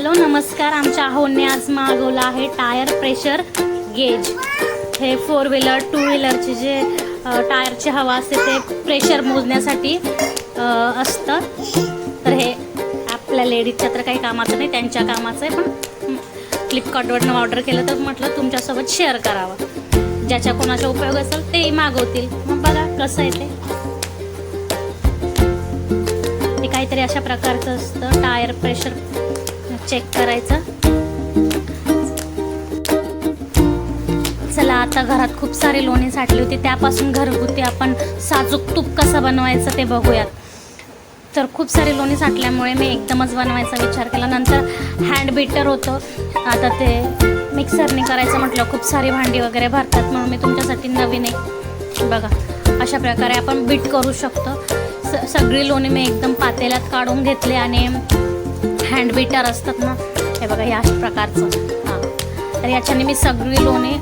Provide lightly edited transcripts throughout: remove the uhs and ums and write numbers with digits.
Hello नमस्कार. आमच्या आहोने आज मागवला आहे टायर प्रेशर गेज. हे 4 व्हीलर 2 व्हीलरचे जे टायरची हवा असते ते प्रेशर मोजण्यासाठी असतं. तर हे आपल्या लेडीजच्या तर काही कामाचं नाही, त्यांच्या कामाचं आहे. पण फ्लिपकार्टवरनं ऑर्डर केलं तर म्हटलं तुमच्यासोबत शेअर करावं. ज्याच्या कोणाचा उपयोग असेल तेही मागवतील. मग बघा कसं आहे ते काहीतरी अशा प्रकारचं असतं. टायर प्रेशर चेक करायचं. चला आता घरात खूप सारे लोणी साठली होती, त्यापासून घरगुती आपण साजूक तूप कसं बनवायचं ते बघूयात. तर खूप सारे लोणी साठल्यामुळे मी एकदमच बनवायचा विचार केला. नंतर हँड बीटर होतं, आता ते मिक्सरने करायचं म्हटलं खूप सारी भांडी वगैरे भरतात, म्हणून मी तुमच्यासाठी नवीन एक बघा अशा प्रकारे आपण बीट करू शकतो. सगळी लोणी मी एकदम पातेल्यात काढून घेतले आणि हँड बीटर असतात ना, हे बघा या प्रकारचं. हां, तर याच्याने मी सगळी लोणी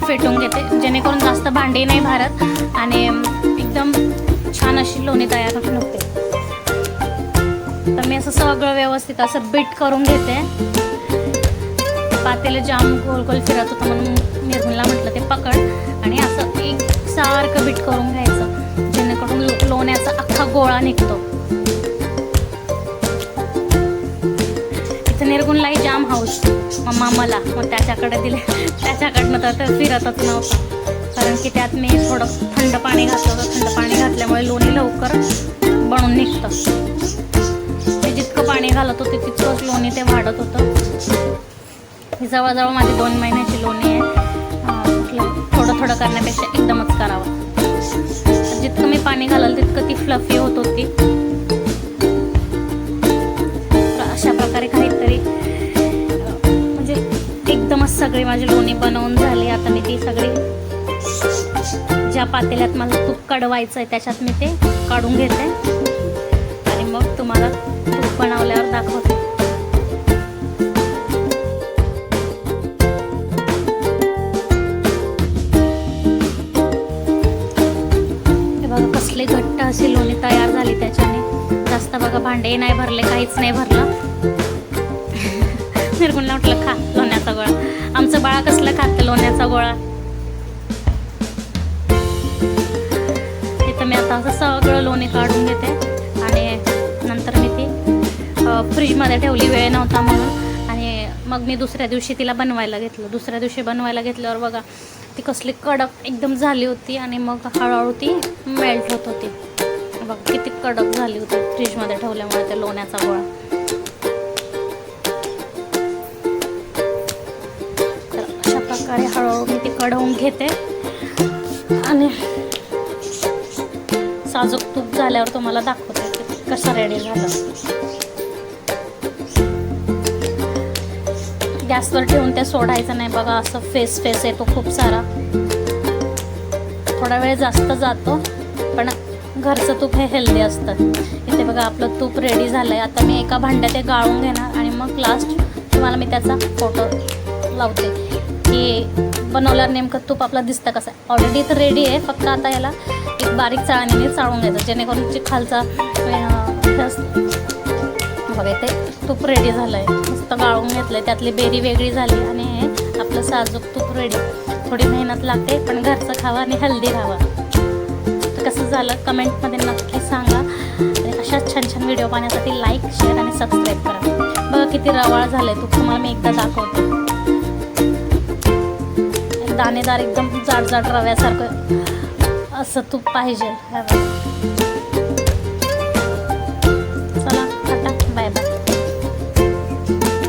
फेटून घेते, जेणेकरून जास्त भांडी नाही भरत आणि एकदम छान अशी लोणी तयार होते. तर मी असं सगळं व्यवस्थित असं बीट करून घेते. पातेलं जाम गोल गोल फिरत होतं, म्हणून निर्मला म्हटलं ते पकड आणि असं एक सारखं बीट करून घ्यायचं, जेणेकरून लोण्याचा अख्खा गोळा निघतो. निर्गुणलाही जाम हाऊस मम्मा मला, मग त्याच्याकडे दिले. त्याच्याकडनं तर फिरतच नव्हतं, कारण की त्यात मी थोडं थंड पाणी घातलं होतं. थंड पाणी घातल्यामुळे लोणी लवकर बनून निघतं. मी जितकं पाणी घालत होते तितकंच लोणी ते वाढत होतं. ही जवळजवळ माझी 2 महिन्याची लोणी आहे. थोडं थोडं करण्यापेक्षा एकदमच करावं. जितकं मी पाणी घाललं तितकं ती फ्लफी होत होती. अशा प्रकारे काहीतरी म्हणजे एकदमच सगळी माझी लोणी बनवून झाली. आता मी ती सगळी ज्या पातेल्यात मला तूप कडवायचं आहे त्याच्यात मी ते काढून घेते आणि मग तुम्हाला तूप बनवल्यावर दाखवते. हे बघा कसली घट्ट अशी लोणी तयार झाली. त्याच्याने जास्त बघा भांडे नाही भरले, काहीच नाही भरलं. निर्गुणला म्हटलं खा लोण्याचा गोळा. आमचं बाळा कसलं खातं लोण्याचा गोळा. तिथं मी आता असं सगळं लोणी काढून घेते आणि नंतर मी ती फ्रीजमध्ये ठेवली, वेळ नव्हता म्हणून. आणि मग मी दुसऱ्या दिवशी तिला बनवायला घेतलं. दुसऱ्या दिवशी बनवायला घेतल्यावर बघा ती कसली कडक एकदम झाली होती आणि मग हळूहळू ती मेल्ट होत होती. बघ किती कडक झाली होती फ्रीजमध्ये ठेवल्यामुळे त्या लोण्याचा गोळा. तर अशा प्रकारे हळूहळू मी ती कढवून घेते आणि साजूक तूप झाल्यावर तुम्हाला दाखवते कसं रेडी झालं. गॅसवर ठेवून ते सोडायचं नाही बघा, असं फेस येतो खूप सारा. थोडा वेळ जास्त जातो, पण घरचं तूप हे हेल्दी असतं. इथे बघा आपलं तूप रेडी झालं आहे. आता मी एका भांड्यात ते गाळून घेणार आणि मग लास्ट तुम्हाला मी त्याचा फोटो लावते की बनवल्यावर नेमकं तूप आपलं दिसतं कसं आहे. ऑलरेडी तर रेडी आहे, फक्त आता याला एक बारीक चाळणीने चाळून घ्यायचं, जेणेकरून जे खालचा बघा ते तूप रेडी झालं आहे. मस्त गाळून घेतलं आहे, त्यातली बेरी वेगळी झाली आणि हे आपलं साजूक तूप रेडी. थोडी मेहनत लागते, पण घरचं खावं आणि हेल्दी राहावं. कसं झालं कमेंटमध्ये नक्की सांगा. आणि अशाच छान छान व्हिडिओ पाहण्यासाठी लाईक, शेअर आणि सबस्क्राईब करा. बघा किती रवाळ झालं आहे तूप, तुम्हाला मी एकदा दाखवते. दाणेदार एकदम जाड रव्यासारखं असं तूप पाहिजे.